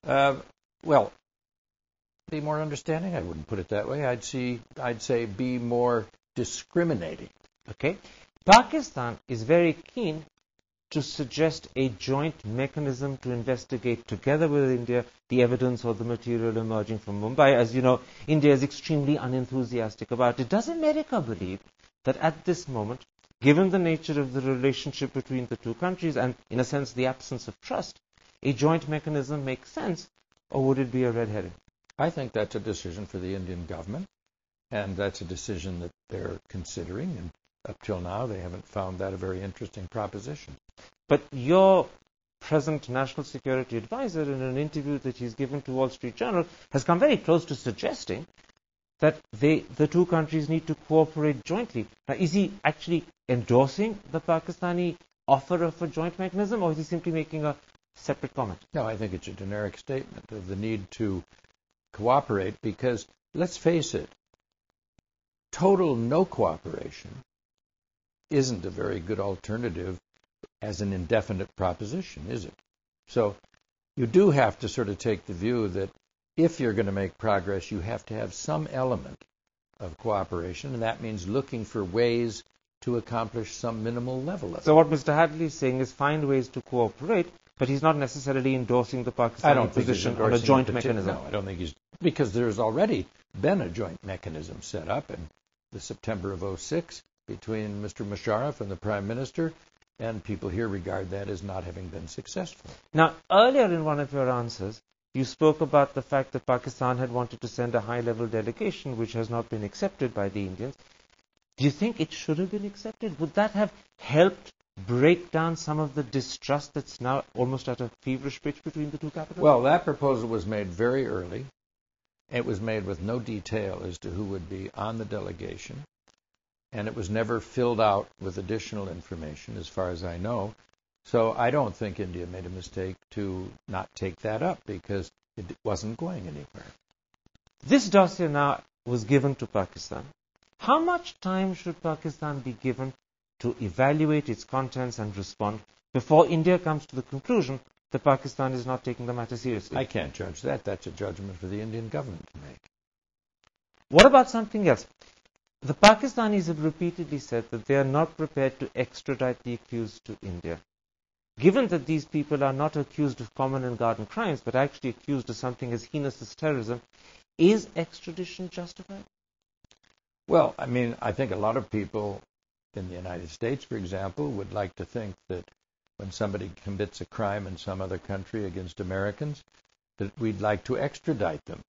Well, be more understanding. I wouldn't put it that way. I'd say be more discriminating. Okay. Pakistan is very keen to suggest a joint mechanism to investigate together with India the evidence or the material emerging from Mumbai. As you know, India is extremely unenthusiastic about it. Does America believe that at this moment, given the nature of the relationship between the two countries and, in a sense, the absence of trust, a joint mechanism makes sense, or would it be a red herring? I think that's a decision for the Indian government, and that's a decision that they're considering, and up till now they haven't found that a very interesting proposition. But your present national security advisor, in an interview that he's given to Wall Street Journal, has come very close to suggesting that the two countries need to cooperate jointly. Now, is he actually endorsing the Pakistani offer of a joint mechanism, or is he simply making a separate comment? No, I think it's a generic statement of the need to cooperate because, let's face it, total no cooperation isn't a very good alternative as an indefinite proposition, is it? So you do have to sort of take the view that if you're going to make progress, you have to have some element of cooperation, and that means looking for ways to accomplish some minimal level of it. So what Mr. Hadley is saying is find ways to cooperate, but he's not necessarily endorsing the Pakistani position on a joint mechanism. No, I don't think he's... Because there's already been a joint mechanism set up in the September of 2006 between Mr. Musharraf and the Prime Minister, and people here regard that as not having been successful. Now, earlier in one of your answers, you spoke about the fact that Pakistan had wanted to send a high-level delegation, which has not been accepted by the Indians. Do you think it should have been accepted? Would that have helped break down some of the distrust that's now almost at a feverish pitch between the two capitals? Well, that proposal was made very early. It was made with no detail as to who would be on the delegation, and it was never filled out with additional information, as far as I know. So I don't think India made a mistake to not take that up because it wasn't going anywhere. This dossier now was given to Pakistan. How much time should Pakistan be given to evaluate its contents and respond before India comes to the conclusion that Pakistan is not taking the matter seriously? I can't judge that. That's a judgment for the Indian government to make. What about something else? The Pakistanis have repeatedly said that they are not prepared to extradite the accused to India. Given that these people are not accused of common and garden crimes, but actually accused of something as heinous as terrorism, is extradition justified? Well, I mean, I think a lot of people in the United States, for example, would like to think that when somebody commits a crime in some other country against Americans, that we'd like to extradite them.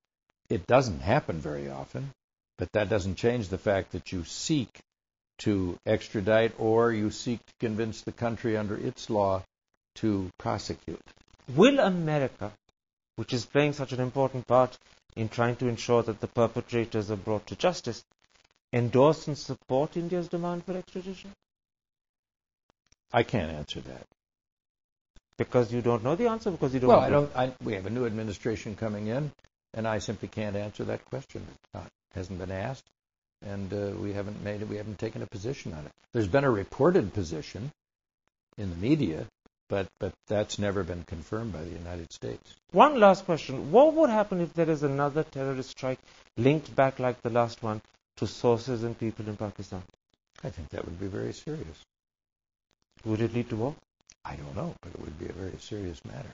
It doesn't happen very often, but that doesn't change the fact that you seek to extradite or you seek to convince the country under its law to prosecute. Will America, which is playing such an important part in trying to ensure that the perpetrators are brought to justice, endorse and support India's demand for extradition? I can't answer that. Because you don't know the answer? Because you don't know? We have a new administration coming in, and I simply can't answer that question. It hasn't been asked, and we haven't taken a position on it. There's been a reported position in the media, but that's never been confirmed by the United States. One last question. What would happen if there is another terrorist strike linked back like the last one to sources and people in Pakistan? I think that would be very serious. Would it lead to war? I don't know, but it would be a very serious matter.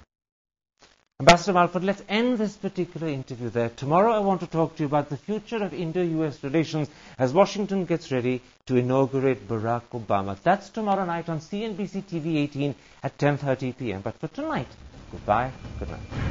Ambassador Malford, let's end this particular interview there. Tomorrow I want to talk to you about the future of Indo-US relations as Washington gets ready to inaugurate Barack Obama. That's tomorrow night on CNBC TV 18 at 10:30 p.m. But for tonight, goodbye, good night.